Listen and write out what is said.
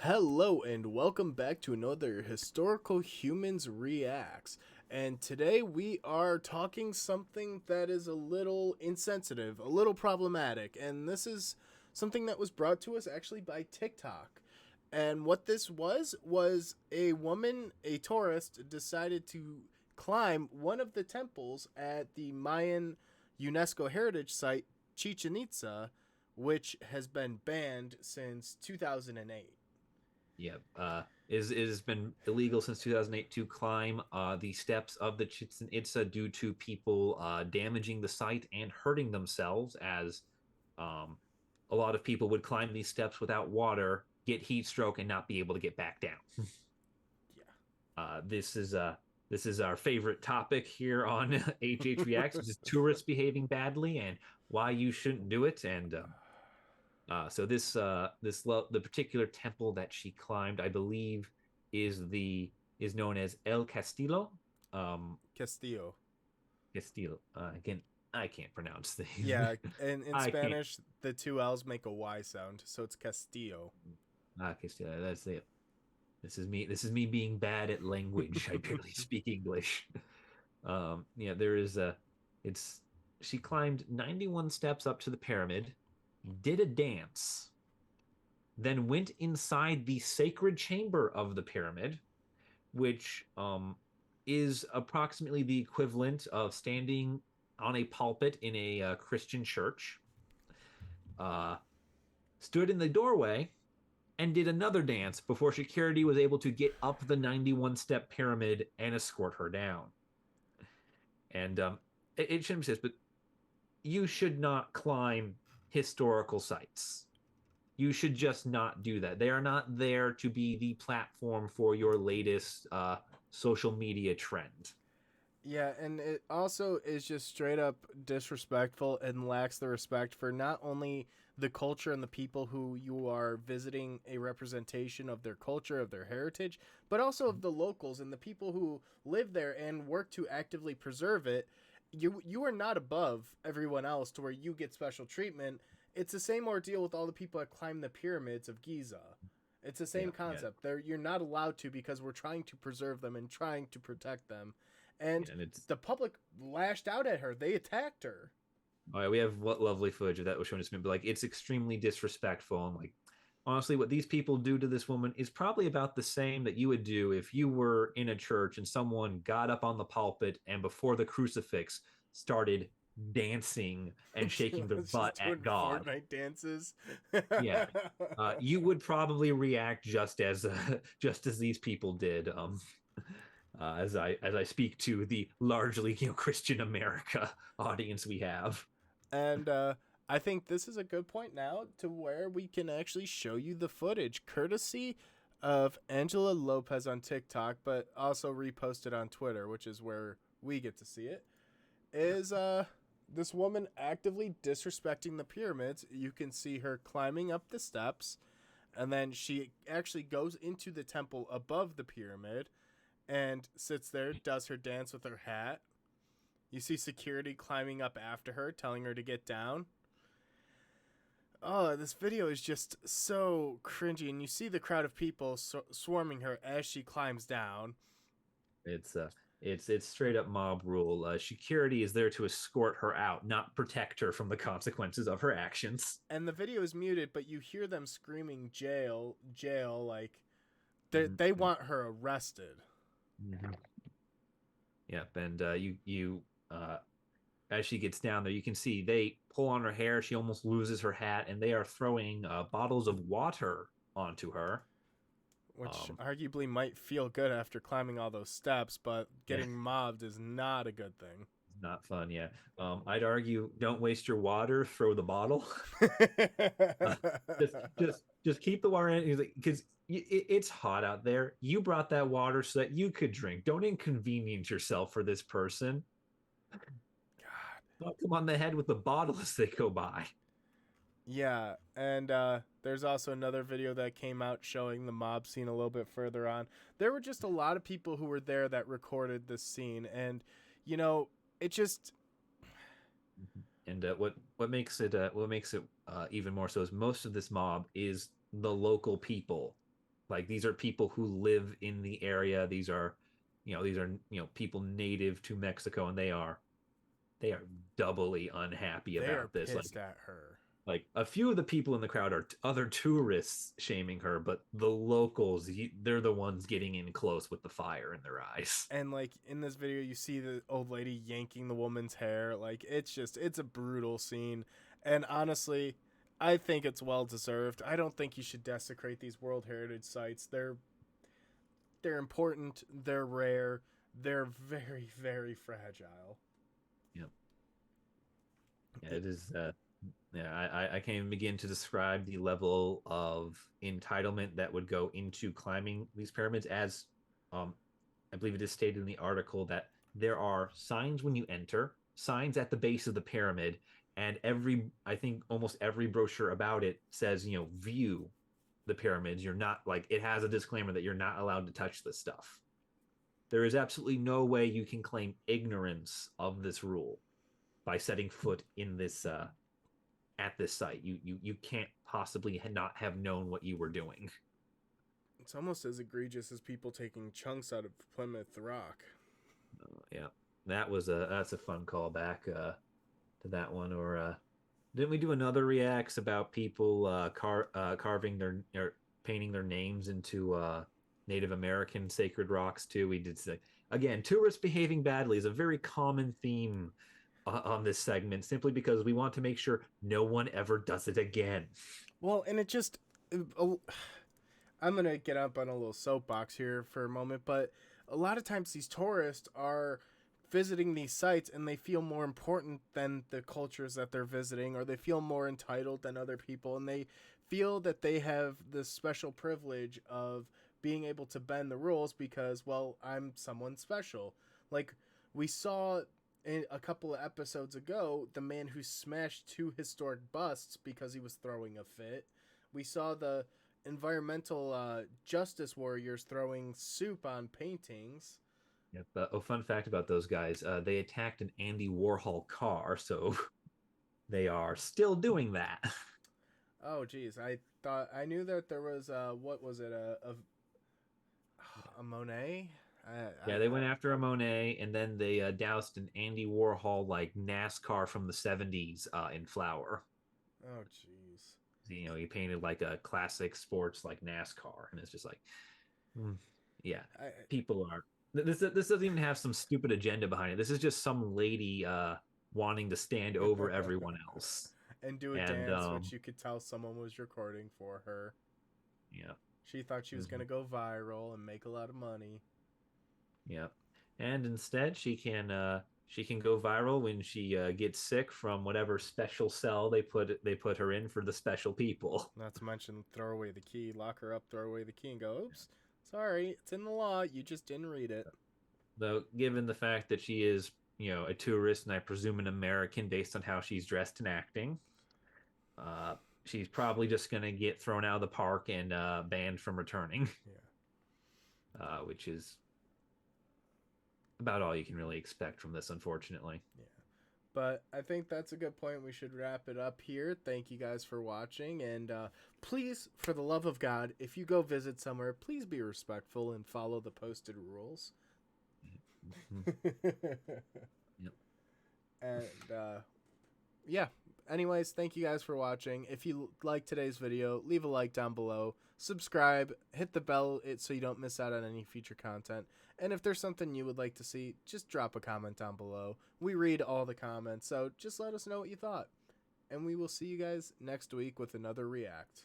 Hello and welcome back to another Historical Humans Reacts. And today we are talking something that is a little insensitive, a little problematic, and this is something that was brought to us actually by TikTok. And what this was a woman, a tourist, decided to climb one of the temples at the Mayan UNESCO heritage site Chichen Itza, which has been banned since 2008. Yeah, it has been illegal since 2008 to climb the steps of the Chichen Itza due to people damaging the site and hurting themselves, as um, a lot of people would climb these steps without water, get heat stroke, and not be able to get back down. Yeah. This is our favorite topic here on HH Reacts, which is tourists behaving badly and why you shouldn't do it. And so the particular temple that she climbed, I believe, is known as El Castillo. Castillo. Castillo. Again, I can't pronounce things. Yeah, and in I can't. Spanish, the two L's make a Y sound, so it's Castillo. Castillo. That's it. This is me. This is me being bad at language. I barely speak English. Yeah, there is a. It's She climbed 91 steps up to the pyramid, did a dance, then went inside the sacred chamber of the pyramid, which is approximately the equivalent of standing on a pulpit in a Christian church. Uh, Stood in the doorway and did another dance before security was able to get up the 91 step pyramid and escort her down. And it shouldn't be said, but you should not climb historical sites. You should just not do that. They are not there to be the platform for your latest social media trend. Yeah, and it also is just straight up disrespectful and lacks the respect for not only the culture and the people who you are visiting a representation of their culture, of their heritage, but also of the locals and the people who live there and work to actively preserve it. You are not above everyone else to where you get special treatment. It's the same ordeal with all the people that climb the pyramids of Giza. It's the same Yeah, yeah, concept. You're not allowed to because we're trying to preserve them and trying to protect them. And yeah. And it's the public lashed out at her. They attacked her. all right. We have what lovely footage of that was shown to me, but like it's extremely disrespectful. And like honestly, what these people do to this woman is probably about the same that you would do if you were in a church and someone got up on the pulpit and before the crucifix started dancing and shaking their She's butt at doing God. Fortnite dances. Yeah, you would probably react just as these people did. As I speak to the largely Christian America audience we have. And I think this is a good point now to where we can actually show you the footage, courtesy of Angela Lopez on TikTok, but also reposted on Twitter, which is where we get to see it. Is this woman actively disrespecting the pyramids? You can see her climbing up the steps, and then she actually goes into the temple above the pyramid and sits there, does her dance with her hat. You see security climbing up after her, telling her to get down. Oh, this video is just so cringy, and you see the crowd of people swarming her as she climbs down. It's uh it's straight up mob rule. Security is there to escort her out, not protect her from the consequences of her actions. And the video is muted, but you hear them screaming jail, jail, like they Mhm. want her arrested. Mhm. Yep, and you as she gets down there, you can see they pull on her hair. She almost loses her hat, and they are throwing bottles of water onto her. Which Um, arguably might feel good after climbing all those steps, but yeah, getting mobbed is not a good thing. not fun. Yeah, I'd argue don't waste your water. Throw the bottle. Uh, just keep the water in because it's hot out there. You brought that water so that you could drink. Don't inconvenience yourself for this person. God. Knock them on the head with the bottle as they go by. Yeah, and there's also another video that came out showing the mob scene a little bit further on. There were just a lot of people who were there that recorded this scene, and you know, it just And what makes it even more so is most of this mob is the local people Like these are people who live in the area. These are people native to Mexico, and they are doubly unhappy They are about this. pissed at her. Like a few of the people in the crowd are other tourists shaming her, but the locals, they're the ones getting in close with the fire in their eyes. And like in this video, you see the old lady yanking the woman's hair. Like it's a brutal scene. And honestly, I think it's well deserved. I don't think you should desecrate these World Heritage sites. They're important. They're rare. They're very very fragile. Yep. Yeah, it is. Yeah, I can't even begin to describe the level of entitlement that would go into climbing these pyramids. As um, I believe it is stated in the article that there are signs when you enter, signs at the base of the pyramid, and I think almost every brochure about it says, view the pyramids. You're not like it has a disclaimer that you're not allowed to touch this stuff. There is absolutely no way you can claim ignorance of this rule by setting foot in this at this site. You can't possibly not have known what you were doing. It's almost as egregious as people taking chunks out of Plymouth Rock. Yeah, that's a fun callback to that one. Or didn't we do another reacts about people carving their or painting their names into Native American sacred rocks too? We did say again, tourists behaving badly is a very common theme on this segment, simply because we want to make sure no one ever does it again. Well, and I'm gonna get up on a little soapbox here for a moment, but a lot of times these tourists are visiting these sites and they feel more important than the cultures that they're visiting, or they feel more entitled than other people, and they feel that they have this special privilege of being able to bend the rules because, well, I'm someone special. Like we saw a couple of episodes ago, the man who smashed two historic busts because he was throwing a fit. We saw the environmental justice warriors throwing soup on paintings. Yep. Fun fact about those guys: they attacked an Andy Warhol car, so they are still doing that. Oh, geez, I knew that there was what was it a Monet? Yeah, they went after a Monet, and then they doused an Andy Warhol like NASCAR from the '70s in flour. Oh, jeez. He painted like a classic sports like NASCAR, and it's just like, mm, yeah, I people are. This doesn't even have some stupid agenda behind it. This is just some lady wanting to stand over everyone else, and do a and dance, which you could tell someone was recording for her. yeah, She thought she was mm-hmm. gonna go viral and make a lot of money. Yeah, and instead she can go viral when she gets sick from whatever special cell they put her in for the special people. Not to mention throw away the key, lock her up, throw away the key, and go, oops, sorry, it's in the law, you just didn't read it. Though, given the fact that she is a tourist and I presume an American based on how she's dressed and acting, uh, she's probably just gonna get thrown out of the park and banned from returning, Yeah. which is about all you can really expect from this, unfortunately. Yeah. But I think that's a good point. We should wrap it up here. Thank you guys for watching. And please, for the love of God, if you go visit somewhere, please be respectful and follow the posted rules. Yep. And yeah. Anyways, thank you guys for watching. If you like today's video, leave a like down below. Subscribe, hit the bell so you don't miss out on any future content. And if there's something you would like to see, just drop a comment down below. We read all the comments, so just let us know what you thought. And we will see you guys next week with another React.